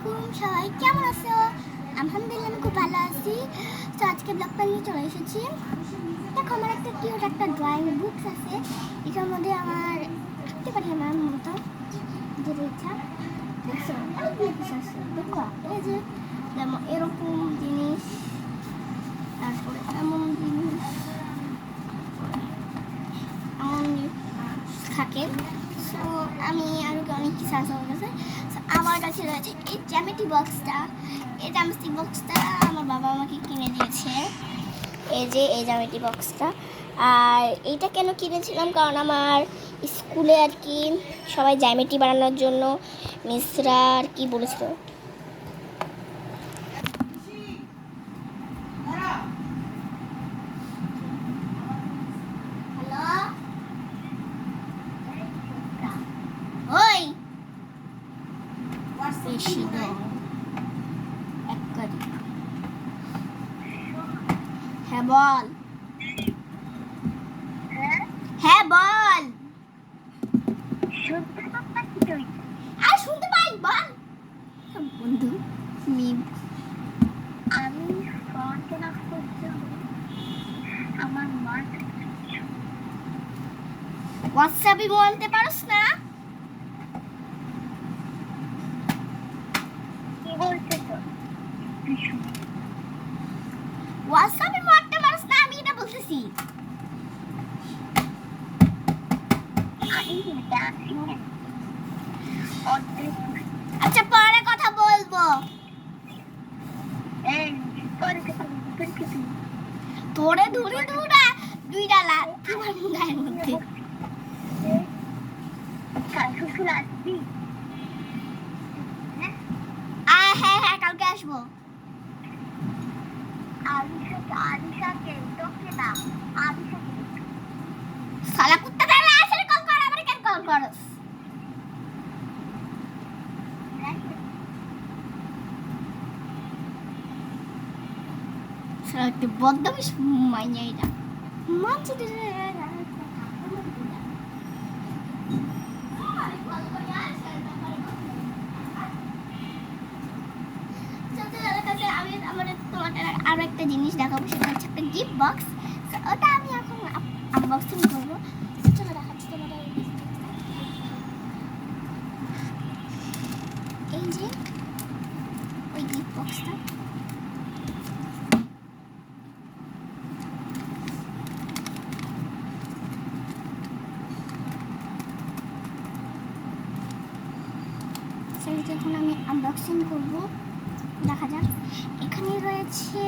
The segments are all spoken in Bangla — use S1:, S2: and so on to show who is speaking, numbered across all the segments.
S1: আলাইকুম, সবাই কেমন আছো? আলহামদুলিল্লাহ আমি খুব ভালো আছি। তো আজকে ব্লগটা নিয়ে চলে এসেছি। দেখো আমার একটা কিউট একটা ড্রয়িং বুকস আছে। এটার মধ্যে আমার আঁকতে পারি আমার মতো যেটা ইচ্ছা। দেখছো অনেকগুলো কিছু আছে। দেখো এই যে যেমন এরকম জিনিস, তারপরে এমন জিনিস, এমন থাকে। সো আমি আরও অনেক কিছু আছে আমার কাছে। আমার কাছে রয়েছে এই জ্যামিতি বক্সটা। এই জ্যামিতি বক্সটা আমার বাবা আমাকে কিনে দিয়েছে। এই যে এই জ্যামিতি বক্সটা। আর এইটা কেন কিনেছিলাম, কারণ আমার স্কুলে আর কি সবাই জ্যামিতি বানানোর জন্য মিসরা আর কি বলেছিল। ওই বেশি দাও এক করি। হ্যাঁ বল, হ্যাঁ বল। আর শুনতে পাই বল বন্ধু। মিম
S2: আমি ফ্রন্ট অফ করতে আমার মা
S1: হোয়াটসঅ্যাপে বলতে পারোস না?
S2: কি বলছে তো
S1: হোয়াটসঅ্যাপে মারতে পারোস না, আমি এটা বলতেছি।
S2: আমি ডান্সিং অর্ধেক
S1: আচ্ছা পরে কথা বলবো।
S2: এই পরে থেকে কিছু
S1: তোরে ধরে ধরে দুইটা লাত তোমার গায়ের মধ্যে।
S2: শ্বশুর আসবি
S1: হ্যাঁ হ্যাঁ কালকে আসবো।
S2: আলিশাকে তোকে না আলিশাকে
S1: শালা কুত্তা দাঁড়া আসলে কল কর, আমারে কেন কল করস? শালা একটু বদমাইশ মাইয়া এটা। মানছি তো আরো একটা জিনিস দেখাবো, সেটা হচ্ছে একটা গিফট বক্স। ওটা আমি এখন আনবক্সিং করবো। চলো দেখাচ্ছি তোমাদের। এই যে ওই গিফট বক্সটা, সেটা যখন আমি আনবক্সিং করবো দেখা যাক। এখানে রয়েছে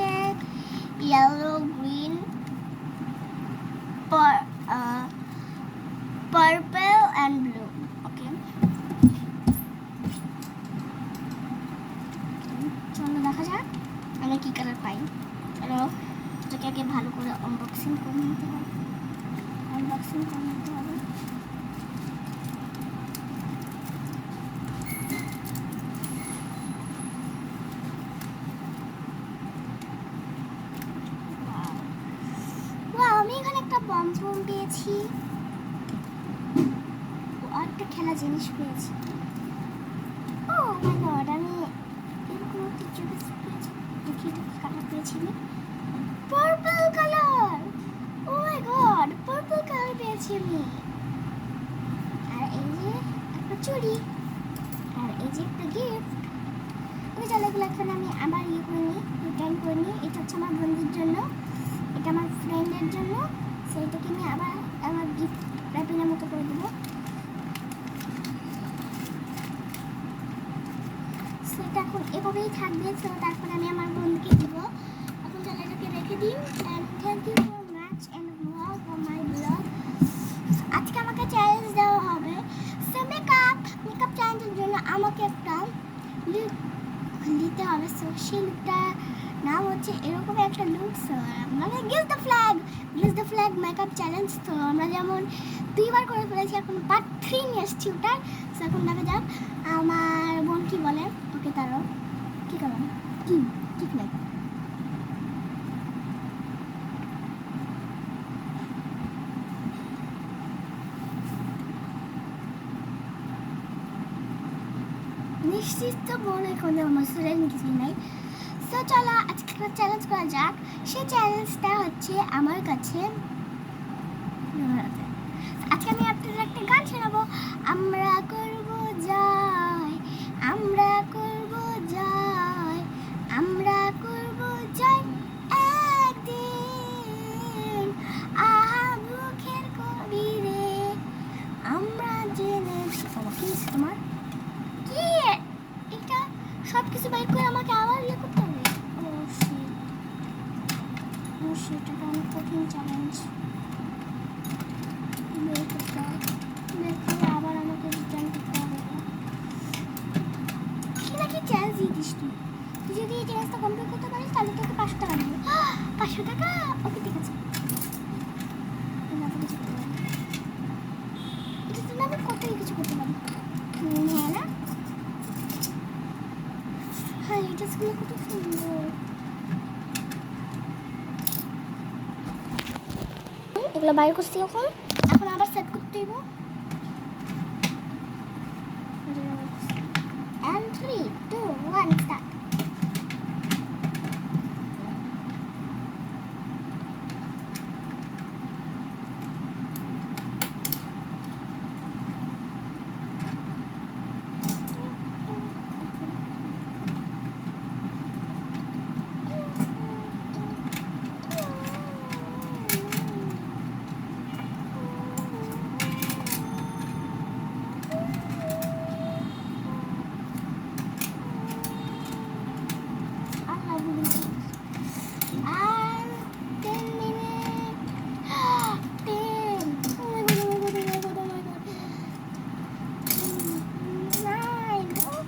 S1: yellow, green, purple and blue. Okay চলো দেখা যাক আমি কি কালার পাই। চলো এটাকে আগে ভালো করে আনবক্সিং করে নিতে হবে। আমি এখানে একটা বম পেয়েছি, আর একটা খেলা জিনিস পেয়েছি। ও মাই গড, আমি এরকম কিছু পেয়েছি। দেখি এটা কি কালার পেয়েছি আমি। Purple colour. Oh my god, purple colour পেয়েছি আমি। আর এই যে একটা চুড়ি, আর এই যে একটা গিফট। ওই চালাগুলো এখন আমি আবার করে নিই, রিটার্ন করে নিই। এটা হচ্ছে আমার বন্ধুর জন্য, এটা আমার ফ্রেন্ডের জন্য। সেইটাকে আমি আবার আমার গিফট র্যাপিংয়ের মতো করে দেবো। সেটা এখন এভাবেই থাকবে। তো তারপরে আমি আমার বন্ধুকে দিব। এখন তাহলে এটাকে রেখে দিই। And thank you so much and wow for my blog. আজকে আমাকে চ্যালেঞ্জ দেওয়া হবে। সো মেকআপ চ্যালেঞ্জের জন্য আমাকে একটা লুক নিতে হবে। সো সেই লুকটা নাম হচ্ছে এরকম একটা লুক। মানে give the flag makeup challenge. তো আমরা যেমন 2বার করে ফেলেছি, এখন পার্ট 3 নিয়ে এসছি ওটার। সো এখন দেখা যাক আমার বোন কি বলে। ওকে তারও কি করলাম কি ঠিক নাই। আসছিস তো মনে কোনো মসুরের কিছুই নাই। তো চলো আজকে একটা চ্যালেঞ্জ করা যাক। সেই চ্যালেঞ্জটা হচ্ছে আমার কাছে আজকে আমি আপনাদের একটা গান শোনাবো। আমরা করব জয়, আমরা করব জয়, আমরা করব জয় একদিন। আহা বুকের কবিরে আমরা জেনেছি। কি তোমার কি এটা সব কিছু বাইর করে আমাকে আবার ইয়ে করতে হবে। সেটা অনেক কঠিন চ্যালেঞ্জ। বের করতে হবে, বের করে আবার আমাকে রিটার্ন করতে হবে। কি নাকি চ্যালেঞ্জ দিয়ে দিস তুই। তুই যদি এই চ্যালেঞ্জটা কমপ্লিট করতে পারিস তাহলে তোকে 500 টাকা দেবো। 500 টাকা? ওকে ঠিক আছে। এটা তো আমি কত কিছু করতে পারি। হ্যাঁ না? হ্যাঁ এই ড্রেসগুলো কত সুন্দর। এগুলো বাইর করছি এখন এখন আবার সেট করতে দিব। And 3, 2, 1 start. And 10 minutes. 10. Oh my god, oh my god, oh my god, oh my god. 9. Oh.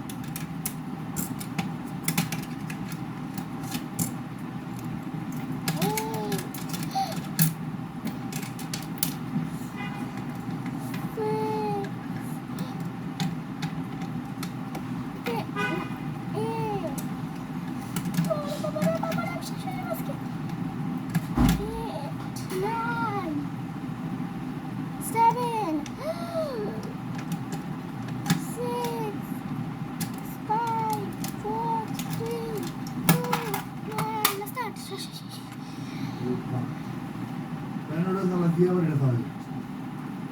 S3: প্যানোটা চালা দিয়ে আবার এটা হয়।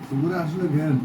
S3: সুগুরে আসলে ঘেন